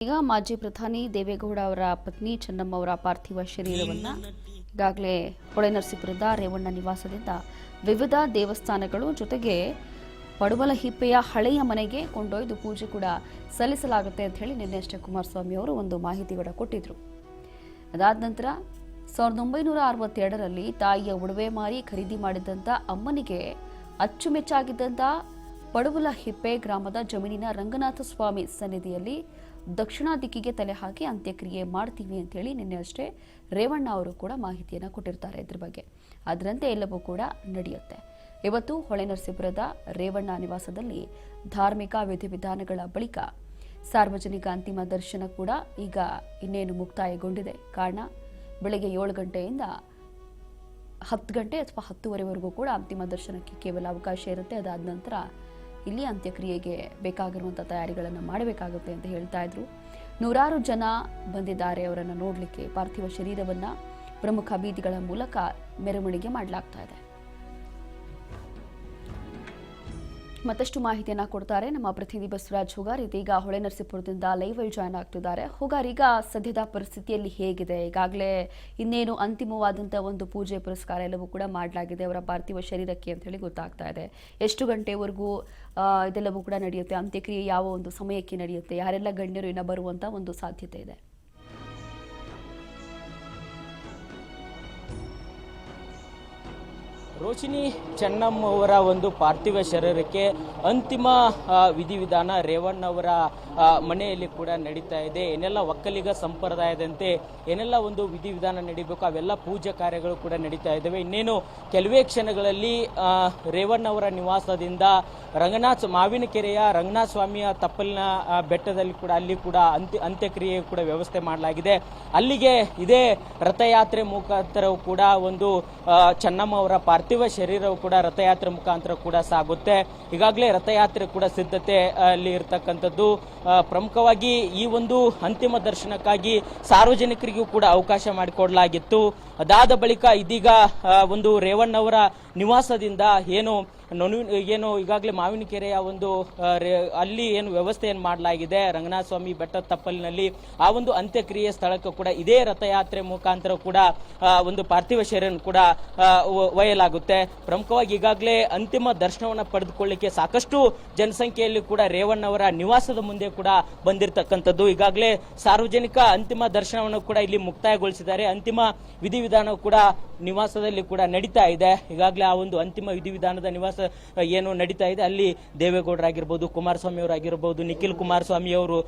ಈಗ ಮಾಜಿ ಪ್ರಧಾನಿ ದೇವೇಗೌಡ ಅವರ ಪತ್ನಿ ಚೆನ್ನಮ್ಮ ಅವರ ಪಾರ್ಥಿವ ಶರೀರವನ್ನು ಈಗಾಗಲೇ ಹೊಳೆನರಸೀಪುರದ ರೇವಣ್ಣ ನಿವಾಸದಿಂದ ವಿವಿಧ ದೇವಸ್ಥಾನಗಳು ಜೊತೆಗೆ ಪಡುವಲಹಿಪ್ಪೆಯ ಹಳೆಯ ಮನೆಗೆ ಕೊಂಡೊಯ್ದು ಪೂಜೆ ಕೂಡ ಸಲ್ಲಿಸಲಾಗುತ್ತೆ ಅಂತ ಹೇಳಿ ನಿನ್ನೆಷ್ಟೇ ಕುಮಾರಸ್ವಾಮಿ ಅವರು ಒಂದು ಮಾಹಿತಿ ಕೂಡ ಕೊಟ್ಟಿದ್ರು. ಅದಾದ ನಂತರ 1962ರಲ್ಲಿ ತಾಯಿಯ ಉಡುವೆ ಮಾರಿ ಖರೀದಿ ಮಾಡಿದಂಥ ಅಮ್ಮನಿಗೆ ಅಚ್ಚುಮೆಚ್ಚಾಗಿದ್ದಂಥ ಪಡುವಲಹಿಪ್ಪೆ ಗ್ರಾಮದ ಜಮೀನಿನ ರಂಗನಾಥ ಸ್ವಾಮಿ ಸನ್ನಿಧಿಯಲ್ಲಿ ದಕ್ಷಿಣ ದಿಕ್ಕಿಗೆ ತಲೆ ಹಾಕಿ ಅಂತ್ಯಕ್ರಿಯೆ ಮಾಡ್ತೀವಿ ಅಂತ ಹೇಳಿ ನಿನ್ನೆ ಅಷ್ಟೇ ರೇವಣ್ಣ ಅವರು ಕೂಡ ಮಾಹಿತಿಯನ್ನು ಕೊಟ್ಟಿರ್ತಾರೆ. ಇದ್ರ ಬಗ್ಗೆ ಅದರಂತೆ ಎಲ್ಲವೂ ಕೂಡ ನಡೆಯುತ್ತೆ. ಇವತ್ತು ಹೊಳೆನರಸೀಪುರದ ರೇವಣ್ಣ ನಿವಾಸದಲ್ಲಿ ಧಾರ್ಮಿಕ ವಿಧಿವಿಧಾನಗಳ ಬಳಿಕ ಸಾರ್ವಜನಿಕ ಅಂತಿಮ ದರ್ಶನ ಕೂಡ ಈಗ ಇನ್ನೇನು ಮುಕ್ತಾಯಗೊಂಡಿದೆ. ಕಾರಣ ಬೆಳಗ್ಗೆ 7 ಗಂಟೆಯಿಂದ 10 ಗಂಟೆ ಅಥವಾ 10:30ವರೆಗೂ ಕೂಡ ಅಂತಿಮ ದರ್ಶನಕ್ಕೆ ಕೇವಲ ಅವಕಾಶ ಇರುತ್ತೆ. ಅದಾದ ನಂತರ ಇಲ್ಲಿ ಅಂತ್ಯಕ್ರಿಯೆಗೆ ಬೇಕಾಗಿರುವಂಥ ತಯಾರಿಗಳನ್ನು ಮಾಡಬೇಕಾಗುತ್ತೆ ಅಂತ ಹೇಳ್ತಾ ಇದ್ರು. ನೂರಾರು ಜನ ಬಂದಿದ್ದಾರೆ ಅವರನ್ನು ನೋಡಲಿಕ್ಕೆ. ಪಾರ್ಥಿವ ಶರೀರವನ್ನು ಪ್ರಮುಖ ಬೀದಿಗಳ ಮೂಲಕ ಮೆರವಣಿಗೆ ಮಾಡಲಾಗ್ತಾ ಇದೆ. ಮತ್ತಷ್ಟು ಮಾಹಿತಿಯನ್ನ ಕೊಡ್ತಾರೆ ನಮ್ಮ ಪ್ರತಿನಿಧಿ ಬಸವರಾಜ್ ಹುಗಾರ್. ಇದೀಗ ಹೊಳೆನರಸೀಪುರದಿಂದ ಲೈವ್ ಜಾಯ್ನ್ ಆಗ್ತಿದ್ದಾರೆ. ಹುಗಾರ್, ಈಗ ಸದ್ಯದ ಪರಿಸ್ಥಿತಿಯಲ್ಲಿ ಹೇಗಿದೆ? ಈಗಾಗಲೇ ಇನ್ನೇನು ಅಂತಿಮವಾದಂತಹ ಒಂದು ಪೂಜೆ ಪುರಸ್ಕಾರ ಎಲ್ಲವೂ ಕೂಡ ಮಾಡಲಾಗಿದೆ ಅವರ ಪಾರ್ಥಿವ ಶರೀರಕ್ಕೆ ಅಂತ ಹೇಳಿ ಗೊತ್ತಾಗ್ತಾ ಇದೆ. ಎಷ್ಟು ಗಂಟೆವರೆಗೂ ಇದೆಲ್ಲವೂ ಕೂಡ ನಡೆಯುತ್ತೆ? ಅಂತ್ಯಕ್ರಿಯೆ ಯಾವ ಒಂದು ಸಮಯಕ್ಕೆ ನಡೆಯುತ್ತೆ? ಯಾರೆಲ್ಲ ಗಣ್ಯರು ಇನ್ನ ಬರುವಂತ ಒಂದು ಸಾಧ್ಯತೆ ಇದೆ? ರೋಶಿನಿ, ಚೆನ್ನಮ್ಮ ಅವರ ಒಂದು ಪಾರ್ಥಿವ ಶರೀರಕ್ಕೆ ಅಂತಿಮ ವಿಧಿವಿಧಾನ ರೇವಣ್ಣ ಅವರ ಮನೆಯಲ್ಲಿ ಕೂಡ ನಡೀತಾ ಇದೆ. ಏನೆಲ್ಲ ಒಕ್ಕಲಿಗ ಸಂಪ್ರದಾಯದಂತೆ ಏನೆಲ್ಲ ಒಂದು ವಿಧಿವಿಧಾನ ನಡೀಬೇಕು ಅವೆಲ್ಲ ಪೂಜಾ ಕಾರ್ಯಗಳು ಕೂಡ ನಡೀತಾ ಇದ್ದಾವೆ. ಇನ್ನೇನು ಕೆಲವೇ ಕ್ಷಣಗಳಲ್ಲಿ ರೇವಣ್ಣ ಅವರ ನಿವಾಸದಿಂದ ಮಾವಿನಕೆರೆಯ ರಂಗನಾಥ ಸ್ವಾಮಿಯ ತಪ್ಪಲಿನ ಬೆಟ್ಟದಲ್ಲಿ ಕೂಡ ಅಲ್ಲಿ ಕೂಡ ಅಂತ್ಯಕ್ರಿಯೆ ಕೂಡ ವ್ಯವಸ್ಥೆ ಮಾಡಲಾಗಿದೆ. ಅಲ್ಲಿಗೆ ಇದೇ ರಥಯಾತ್ರೆ ಮುಖಾಂತರ ಕೂಡ ಒಂದು ಚೆನ್ನಮ್ಮ ಅವರ ಪಾರ್ಥಿವ ಶರೀರವು ಕೂಡ ರಥಯಾತ್ರೆ ಮುಖಾಂತರ ಕೂಡ ಸಾಗುತ್ತೆ. ಈಗಾಗಲೇ ರಥಯಾತ್ರೆ ಕೂಡ ಸಿದ್ಧತೆ ಅಲ್ಲಿ ಇರತಕ್ಕಂಥದ್ದು. ಪ್ರಮುಖವಾಗಿ ಈ ಒಂದು ಅಂತಿಮ ದರ್ಶನಕ್ಕಾಗಿ ಸಾರ್ವಜನಿಕರಿಗೂ ಕೂಡ ಅವಕಾಶ ಮಾಡಿಕೊಡಲಾಗಿತ್ತು. ಅದಾದ ಬಳಿಕ ಇದೀಗ ಒಂದು ರೇವಣ್ಣ ಅವರ ನಿವಾಸದಿಂದ ಏನು ಈಗಾಗಲೇ ಮಾವಿನಕೆರೆಯ ಒಂದು ಅಲ್ಲಿ ಏನು ವ್ಯವಸ್ಥೆಯನ್ನು ಮಾಡಲಾಗಿದೆ ರಂಗನಾಥ ಸ್ವಾಮಿ ಬೆಟ್ಟದ ತಪ್ಪಲಿನಲ್ಲಿ, ಆ ಒಂದು ಅಂತ್ಯಕ್ರಿಯೆ ಸ್ಥಳಕ್ಕೂ ಕೂಡ ಇದೇ ರಥಯಾತ್ರೆ ಮುಖಾಂತರ ಕೂಡ ಒಂದು ಪಾರ್ಥಿವ ಶರೀರವನ್ನು ಕೂಡ ಒಯ್ಯಲಾಗುತ್ತೆ. ಪ್ರಮುಖವಾಗಿ ಈಗಾಗಲೇ ಅಂತಿಮ ದರ್ಶನವನ್ನು ಪಡೆದುಕೊಳ್ಳಿಕ್ಕೆ ಸಾಕಷ್ಟು ಜನಸಂಖ್ಯೆಯಲ್ಲಿ ಕೂಡ ರೇವಣ್ಣ ಅವರ ನಿವಾಸದ ಮುಂದೆ ಕೂಡ ಬಂದಿರತಕ್ಕಂಥದ್ದು. ಈಗಾಗಲೇ ಸಾರ್ವಜನಿಕ ಅಂತಿಮ ದರ್ಶನವನ್ನು ಕೂಡ ಇಲ್ಲಿ ಮುಕ್ತಾಯಗೊಳಿಸಿದ್ದಾರೆ. ಅಂತಿಮ ವಿಧಿವಿಧಾನ ಕೂಡ ನಿವಾಸದಲ್ಲಿ ಕೂಡ ನಡೀತಾ ಇದೆ. ಈಗಾಗಲೇ ಆ ಒಂದು ಅಂತಿಮ ವಿಧಿವಿಧಾನದ ನಿವಾಸ ಏನು ನಡೀತಾ ಇದೆ ಅಲ್ಲಿ ದೇವೇಗೌಡರಾಗಿರ್ಬೋದು, ಕುಮಾರಸ್ವಾಮಿ ಅವರಾಗಿರ್ಬೋದು, ನಿಖಿಲ್ ಕುಮಾರಸ್ವಾಮಿ ಅವರು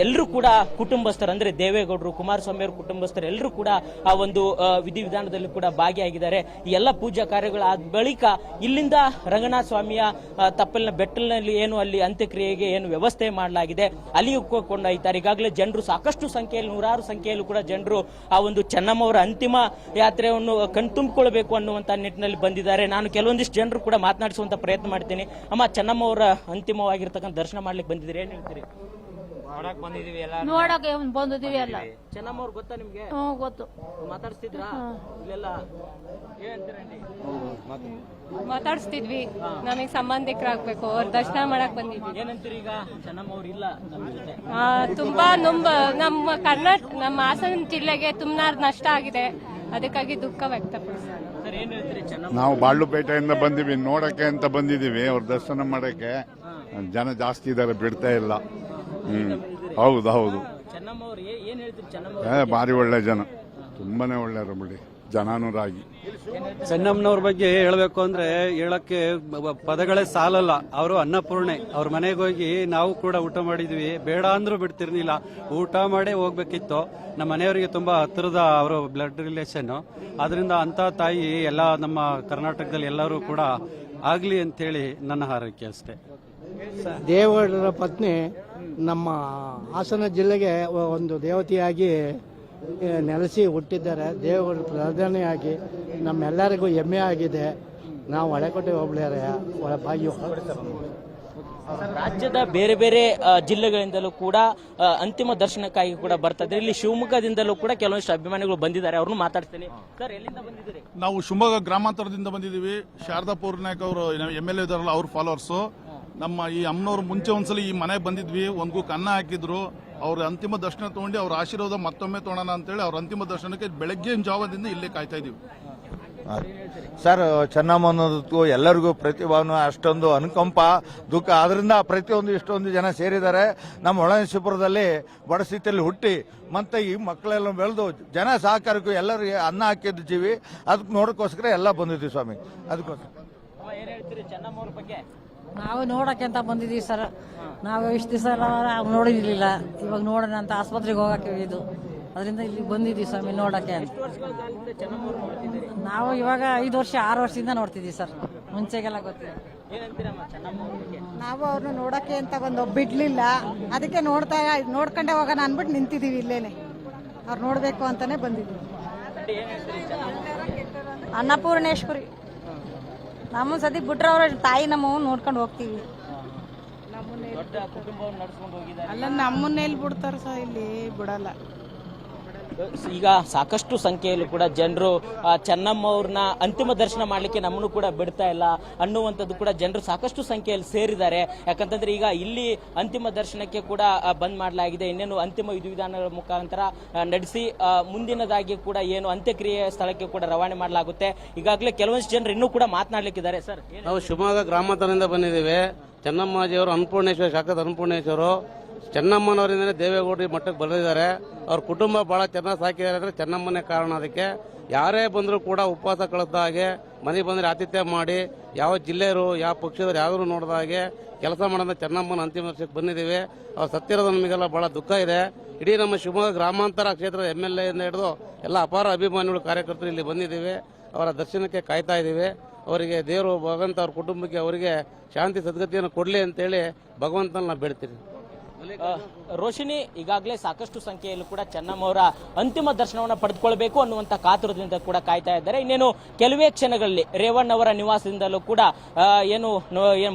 ಎಲ್ಲರೂ ಕೂಡ ಕುಟುಂಬಸ್ಥರು, ಅಂದ್ರೆ ದೇವೇಗೌಡರು, ಕುಮಾರಸ್ವಾಮಿ ಅವರ ಕುಟುಂಬಸ್ಥರು ಎಲ್ಲರೂ ಕೂಡ ಆ ಒಂದು ವಿಧಿವಿಧಾನದಲ್ಲಿ ಕೂಡ ಭಾಗಿಯಾಗಿದ್ದಾರೆ. ಈ ಎಲ್ಲ ಪೂಜಾ ಕಾರ್ಯಗಳಾದ ಬಳಿಕ ಇಲ್ಲಿಂದ ರಂಗನಾಥ ಸ್ವಾಮಿಯ ತಪ್ಪಲಿನ ಬೆಟ್ಟಲಿನಲ್ಲಿ ಏನು ಅಲ್ಲಿ ಅಂತ್ಯಕ್ರಿಯೆಗೆ ಏನು ವ್ಯವಸ್ಥೆ ಮಾಡಲಾಗಿದೆ ಅಲ್ಲಿಯೂ ಕೊಂಡೊಯ್ತಾರೆ. ಈಗಾಗಲೇ ಜನರು ಸಾಕಷ್ಟು ಸಂಖ್ಯೆಯಲ್ಲಿ, ನೂರಾರು ಸಂಖ್ಯೆಯಲ್ಲಿ ಕೂಡ ಜನರು ಆ ಒಂದು ಚೆನ್ನಮ್ಮ ಅವರ ಅಂತಿಮ ಯಾತ್ರೆಯನ್ನು ಕಣ್ತುಂಬಿಕೊಳ್ಬೇಕು ಅನ್ನುವಂತ ನಿಟ್ಟಿನಲ್ಲಿ ಬಂದಿದ್ದಾರೆ. ನಾನು ಕೆಲವೊಂದಿಷ್ಟು ಜನರು ಕೂಡ ಮಾತನಾಡಿಸುವಂತ ಪ್ರಯತ್ನ ಮಾಡ್ತೀನಿ. ಅಮ್ಮ, ಚೆನ್ನಮ್ಮ ಅವರ ಅಂತಿಮವಾಗಿರ್ತಕ್ಕಂಥ ದರ್ಶನ ಮಾಡ್ಲಿಕ್ಕೆ ಬಂದಿದ್ದೀರಿ, ಏನ್ ಹೇಳ್ತೀರಿ? ನೋಡಕ್ಕೆ ಬಂದಿದೀವಿ ಎಲ್ಲ. ಚೆನ್ನಮ್ಮ ಅವ್ರು ಗೊತ್ತಾ ನಿಮ್ಗೆ? ಗೊತ್ತು. ಮಾತಾಡಿಸ್ತಿದ್ರಾ ಇಲ್ಲೆಲ್ಲ? ಏನಂತೀರಂడి? ಮಾತಾಡಿಸ್ತಿದ್ವಿ. ನಮಗೆ ಸಂಬಂಧಿಕರಾಗ್ಬೇಕು, ಅವ್ರ ದರ್ಶನ ಮಾಡಕ್ ಬಂದಿದ್ವಿ. ಏನಂತೀರಿ ಈಗ? ಚೆನ್ನಮ್ಮ ಅವ್ರು ಇಲ್ಲ ನಮ್ಮ ಜೊತೆ. ತುಂಬಾ ನಮ್ಮ ಹಾಸನ ಜಿಲ್ಲೆಗೆ ತುಂಬಾ ನಷ್ಟ ಆಗಿದೆ. ಅದಕ್ಕಾಗಿ ದುಃಖ ವ್ಯಕ್ತಪಡಿಸ್ತಾರೆ. ನಾವು ಬಾಳ್ಲುಪೇಟೆಯಿಂದ ಬಂದಿವಿ, ನೋಡಕ್ಕೆ ಅಂತ ಬಂದಿದೀವಿ. ಅವ್ರ ದರ್ಶನ ಮಾಡಕ್ಕೆ ಜನ ಜಾಸ್ತಿ ಇದಾರೆ, ಬಿಡ್ತಾ ಇಲ್ಲ. ಹೌದು ಹೌದು. ಭಾರಿ ಒಳ್ಳೆ ಜನ, ತುಂಬಾನೇ ಒಳ್ಳೆಯವರು ಬಿಡಿ, ಜನಾನುರಾಗಿ. ಚೆನ್ನಮ್ಮನವ್ರ ಬಗ್ಗೆ ಹೇಳಬೇಕು ಅಂದ್ರೆ ಹೇಳಕ್ಕೆ ಪದಗಳೇ ಸಾಲಲ್ಲ. ಅವರು ಅನ್ನಪೂರ್ಣೆ. ಅವ್ರ ಮನೆಗೆ ಹೋಗಿ ನಾವು ಕೂಡ ಊಟ ಮಾಡಿದ್ವಿ. ಬೇಡ ಅಂದ್ರೂ ಬಿಡ್ತಿರ್ಲಿಲ್ಲ, ಊಟ ಮಾಡೇ ಹೋಗ್ಬೇಕಿತ್ತು. ನಮ್ಮ ಮನೆಯವರಿಗೆ ತುಂಬಾ ಹತ್ತಿರದ ಅವರು ಬ್ಲಡ್ ರಿಲೇಷನ್. ಅದರಿಂದ ಅಂತ ತಾಯಿ ಎಲ್ಲ ನಮ್ಮ ಕರ್ನಾಟಕದಲ್ಲಿ ಎಲ್ಲರೂ ಕೂಡ ಆಗ್ಲಿ ಅಂತೇಳಿ ನನ್ನ ಹಾರೈಕೆ ಅಷ್ಟೇ. ದೇವೇಗೌಡರ ಪತ್ನಿ ನಮ್ಮ ಹಾಸನ ಜಿಲ್ಲೆಗೆ ಒಂದು ದೇವತೆಯಾಗಿ ನೆಲೆಸಿ ಹುಟ್ಟಿದ್ದಾರೆ. ದೇವೇಗೌಡರ ಪ್ರಧಾನಿಯಾಗಿ ನಮ್ಮೆಲ್ಲರಿಗೂ ಹೆಮ್ಮೆ ಆಗಿದೆ. ನಾವು ಹೊಳೆಕೋಟೆ ಹೋಬಳಿಯರ ಬಾಗಿ ರಾಜ್ಯದ ಬೇರೆ ಬೇರೆ ಜಿಲ್ಲೆಗಳಿಂದಲೂ ಕೂಡ ಅಂತಿಮ ದರ್ಶನಕ್ಕಾಗಿ ಕೂಡ ಬರ್ತಾರೆ. ಇಲ್ಲಿ ಶಿವಮೊಗ್ಗದಿಂದಲೂ ಕೂಡ ಕೆಲವೊಂದಿಷ್ಟು ಅಭಿಮಾನಿಗಳು ಬಂದಿದ್ದಾರೆ, ಅವ್ರನ್ನು ಮಾತಾಡ್ತೀನಿ. ಸರ್, ಎಲ್ಲಿಂದ ಬಂದಿದ್ದೀರಿ? ನಾವು ಶಿವಮೊಗ್ಗ ಗ್ರಾಮಾಂತರದಿಂದ ಬಂದಿದ್ದೀವಿ. ಶಾರದಾ ಪೂರ್ನಾಯಕ್ ಅವರು MLA ಇದಾರಲ್ಲ, ಅವ್ರ ಫಾಲೋವರ್ಸು. ನಮ್ಮ ಈ ಅಮ್ಮನವ್ರು ಮುಂಚೆ ಒಂದ್ಸಲಿ ಈ ಮನೆಗೆ ಬಂದಿದ್ವಿ, ಒಂದ್ಗೂ ಕನ್ನ ಹಾಕಿದ್ರು. ಅವ್ರ ಅಂತಿಮ ದರ್ಶನ ತಗೊಂಡು ಅವ್ರ ಆಶೀರ್ವಾದ ಮತ್ತೊಮ್ಮೆ ತೊಗೊಳೋಣ ಅಂತೇಳಿ ಅವ್ರ ಅಂತಿಮ ದರ್ಶನಕ್ಕೆ ಬೆಳಗ್ಗಿನ ಜಾವದಿಂದ ಇಲ್ಲೇ ಕಾಯ್ತಾ ಇದೀವಿ. ಸರ್, ಚೆನ್ನಮ್ಮ ಅನ್ನೋದಕ್ಕೂ ಎಲ್ಲರಿಗೂ ಪ್ರತಿಭಾನು ಅಷ್ಟೊಂದು ಅನುಕಂಪ ದುಃಖ, ಅದರಿಂದ ಪ್ರತಿಯೊಂದು ಇಷ್ಟೊಂದು ಜನ ಸೇರಿದ್ದಾರೆ. ನಮ್ಮ ಹೊಳೆನರಸೀಪುರದಲ್ಲಿ ಬಡ ಸ್ಥಿತಿಯಲ್ಲಿ ಹುಟ್ಟಿ ಮತ್ತೆ ಈ ಮಕ್ಕಳೆಲ್ಲ ಬೆಳೆದು ಜನ ಸಹಕಾರಕ್ಕೂ ಎಲ್ಲರಿಗೆ ಅನ್ನ ಹಾಕಿದ್ದು ಜೀವಿ, ಅದಕ್ಕೆ ನೋಡೋಕ್ಕೋಸ್ಕರ ಎಲ್ಲ ಬಂದಿದ್ದೀವಿ ಸ್ವಾಮಿ. ಅದಕ್ಕೋಸ್ಕರ ನಾವು ನೋಡಕ್ಕೆ ಅಂತ ಬಂದಿದ್ದೀವಿ ಸರ್. ನಾವು ಇಷ್ಟು ದಿವಸ ನೋಡಿರ್ಲಿಲ್ಲ, ಇವಾಗ ನೋಡೋಣ ಅಂತ ಆಸ್ಪತ್ರೆಗೆ ಹೋಗಕ್ಕೆ ಇದು, ಅದರಿಂದ ಇಲ್ಲಿ ಬಂದಿದ್ದೀವಿ ಸ್ವಾಮಿ ನೋಡಕ್ಕೆ ಅಂತ. ನಾವು ಇವಾಗ 5 ವರ್ಷ 6 ವರ್ಷದಿಂದ ನೋಡ್ತಿದ್ದೀವಿ ಸರ್, ಮುಂಚೆಗೆಲ್ಲ ಗೊತ್ತಿಲ್ಲ. ನಾವು ಅವ್ರನ್ನ ನೋಡಕ್ಕೆ ಅಂತ ಬಿಡ್ಲಿಲ್ಲ, ಅದಕ್ಕೆ ನೋಡ್ಕೊಂಡೆ ಹೋಗೋಣ ಅನ್ಬಿಟ್ಟು ನಿಂತಿದ್ದೀವಿ ಇಲ್ಲೇನೆ. ಅವ್ರು ನೋಡ್ಬೇಕು ಅಂತಾನೆ ಬಂದಿದ್ದೀವಿ. ಅನ್ನಪೂರ್ಣೇಶ್ವರಿ ನಮ್ಮ ಸದ್ಯ ಬಿಟ್ರೆ ಅವ್ರ ತಾಯಿ ನಮ್ಮವ್ ನೋಡ್ಕೊಂಡು ಹೋಗ್ತೀವಿ. ಅಲ್ಲ ನಮ್ಮನ್ನ ಎಲ್ಲಿ ಬಿಡ್ತಾರ ಸರ್, ಇಲ್ಲಿ ಬಿಡಲ್ಲ. ಈಗ ಸಾಕಷ್ಟು ಸಂಖ್ಯೆಯಲ್ಲೂ ಕೂಡ ಜನರು ಚೆನ್ನಮ್ಮ ಅವ್ರನ್ನ ಅಂತಿಮ ದರ್ಶನ ಮಾಡಲಿಕ್ಕೆ ನಮ್ಮನ್ನು ಕೂಡ ಬಿಡ್ತಾ ಇಲ್ಲ ಅನ್ನುವಂಥದ್ದು ಕೂಡ ಜನರು ಸಾಕಷ್ಟು ಸಂಖ್ಯೆಯಲ್ಲಿ ಸೇರಿದ್ದಾರೆ. ಯಾಕಂತಂದ್ರೆ ಈಗ ಇಲ್ಲಿ ಅಂತಿಮ ದರ್ಶನಕ್ಕೆ ಕೂಡ ಬಂದ್ ಮಾಡಲಾಗಿದೆ. ಇನ್ನೇನು ಅಂತಿಮ ವಿಧಿವಿಧಾನಗಳ ಮುಖಾಂತರ ನಡೆಸಿ ಮುಂದಿನದಾಗಿ ಕೂಡ ಏನು ಅಂತ್ಯಕ್ರಿಯೆ ಸ್ಥಳಕ್ಕೆ ಕೂಡ ರವಾನೆ ಮಾಡಲಾಗುತ್ತೆ. ಈಗಾಗಲೇ ಕೆಲವೊಂದು ಜನರು ಇನ್ನೂ ಕೂಡ ಮಾತನಾಡಲಿಕ್ಕಿದ್ದಾರೆ. ಸರ್, ನಾವು ಶಿವಮೊಗ್ಗ ಗ್ರಾಮಾಂತರದಿಂದ ಬಂದಿದ್ದೇವೆ. ಚೆನ್ನಮ್ಮಾಜಿಯವರು ಅನ್ನಪೂರ್ಣೇಶ್ವರ, ಶಾಖದ ಅನ್ನಪೂರ್ಣೇಶ್ವರು ಚೆನ್ನಮ್ಮನವರಿಂದನೇ ದೇವೇಗೌಡರಿ ಮಟ್ಟಕ್ಕೆ ಬರೆದಿದ್ದಾರೆ. ಅವ್ರ ಕುಟುಂಬ ಬಹಳ ಚೆನ್ನಾಗಿ ಸಾಕಿದ್ದಾರೆ ಅಂದ್ರೆ ಚೆನ್ನಮ್ಮನೇ ಕಾರಣ. ಅದಕ್ಕೆ ಯಾರೇ ಬಂದರೂ ಕೂಡ ಉಪವಾಸ ಕಳೆದ ಹಾಗೆ, ಮನೆಗೆ ಬಂದರೆ ಆತಿಥ್ಯ ಮಾಡಿ, ಯಾವ ಜಿಲ್ಲೆಯವರು ಯಾವ ಪಕ್ಷದವರು ಯಾವ್ದು ನೋಡಿದ ಹಾಗೆ ಕೆಲಸ ಮಾಡೋದ ಚೆನ್ನಮ್ಮನ ಅಂತಿಮ ವರ್ಷಕ್ಕೆ ಬಂದಿದ್ದೀವಿ. ಅವ್ರು ಸತ್ತಿರೋದು ನಮಗೆಲ್ಲ ಬಹಳ ದುಃಖ ಇದೆ. ಇಡೀ ನಮ್ಮ ಶಿವಮೊಗ್ಗ ಗ್ರಾಮಾಂತರ ಕ್ಷೇತ್ರದ MLA ಇಂದ ಹಿಡಿದು ಎಲ್ಲ ಅಪಾರ ಅಭಿಮಾನಿಗಳು ಕಾರ್ಯಕರ್ತರು ಇಲ್ಲಿ ಬಂದಿದ್ದೀವಿ. ಅವರ ದರ್ಶನಕ್ಕೆ ಕಾಯ್ತಾ ಇದ್ದೀವಿ. ಅವರಿಗೆ ದೇವರು ಭಗವಂತ ಅವ್ರ ಕುಟುಂಬಕ್ಕೆ ಅವರಿಗೆ ಶಾಂತಿ ಸದ್ಗತಿಯನ್ನು ಕೊಡಲಿ ಅಂತೇಳಿ ಭಗವಂತನ ನಾವು ಬೇಡ್ತೀವಿ. ರೋಶಿನಿ, ಈಗಾಗಲೇ ಸಾಕಷ್ಟು ಸಂಖ್ಯೆಯಲ್ಲೂ ಕೂಡ ಚೆನ್ನಮ್ಮ ಅವರ ಅಂತಿಮ ದರ್ಶನವನ್ನು ಪಡೆದುಕೊಳ್ಬೇಕು ಅನ್ನುವಂಥ ಕಾತುರದಿಂದ ಕೂಡ ಕಾಯ್ತಾ ಇದ್ದಾರೆ. ಇನ್ನೇನು ಕೆಲವೇ ಕ್ಷಣಗಳಲ್ಲಿ ರೇವಣ್ಣವರ ನಿವಾಸದಿಂದಲೂ ಕೂಡ ಏನು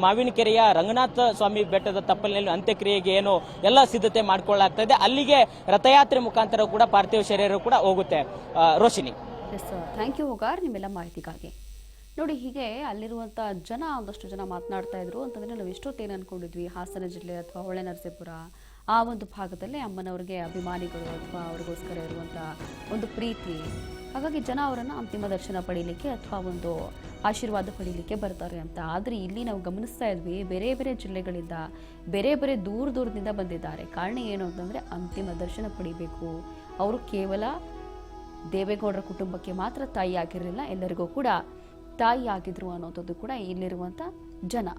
ಮಾವಿನಕೆರೆಯ ರಂಗನಾಥ ಸ್ವಾಮಿ ಬೆಟ್ಟದ ತಪ್ಪಲಿನಲ್ಲಿ ಅಂತ್ಯಕ್ರಿಯೆಗೆ ಏನು ಎಲ್ಲ ಸಿದ್ಧತೆ ಮಾಡಿಕೊಳ್ಳಲಾಗ್ತಾ ಇದೆ. ಅಲ್ಲಿಗೆ ರಥಯಾತ್ರೆ ಮುಖಾಂತರ ಕೂಡ ಪಾರ್ಥಿವ ಶರೀರ ಕೂಡ ಹೋಗುತ್ತೆ. ರೋಶಿನಿ, ಥ್ಯಾಂಕ್ ಯು ಹೋಗಾರ್ ನಿಮ್ಮೆಲ್ಲ ಮಾಹಿತಿಗಾಗಿ. ನೋಡಿ, ಹೀಗೆ ಅಲ್ಲಿರುವಂಥ ಜನ ಒಂದಷ್ಟು ಜನ ಮಾತನಾಡ್ತಾ ಇದ್ರು ಅಂತಂದರೆ ನಾವು ಎಷ್ಟೊತ್ತೇನು ಅಂದ್ಕೊಂಡಿದ್ವಿ, ಹಾಸನ ಜಿಲ್ಲೆ ಅಥವಾ ಹೊಳೆನರಸೀಪುರ ಆ ಒಂದು ಭಾಗದಲ್ಲೇ ಅಮ್ಮನವ್ರಿಗೆ ಅಭಿಮಾನಿಗಳು ಅಥವಾ ಅವ್ರಿಗೋಸ್ಕರ ಇರುವಂಥ ಒಂದು ಪ್ರೀತಿ, ಹಾಗಾಗಿ ಜನ ಅವರನ್ನು ಅಂತಿಮ ದರ್ಶನ ಪಡೀಲಿಕ್ಕೆ ಅಥವಾ ಒಂದು ಆಶೀರ್ವಾದ ಪಡೀಲಿಕ್ಕೆ ಬರ್ತಾರೆ ಅಂತ. ಆದರೆ ಇಲ್ಲಿ ನಾವು ಗಮನಿಸ್ತಾ ಇದ್ವಿ, ಬೇರೆ ಬೇರೆ ಜಿಲ್ಲೆಗಳಿಂದ ಬೇರೆ ಬೇರೆ ದೂರದಿಂದ ಬಂದಿದ್ದಾರೆ. ಕಾರಣ ಏನು ಅಂತಂದರೆ ಅಂತಿಮ ದರ್ಶನ ಪಡಿಬೇಕು. ಅವರು ಕೇವಲ ದೇವೇಗೌಡರ ಕುಟುಂಬಕ್ಕೆ ಮಾತ್ರ ತಾಯಿ ಆಗಿರಲಿಲ್ಲ, ಎಲ್ಲರಿಗೂ ಕೂಡ ತಾಯಿ ಆಗಿದ್ರು ಅನ್ನೋಂಥದ್ದು ಕೂಡ ಇಲ್ಲಿರುವಂಥ ಜನ.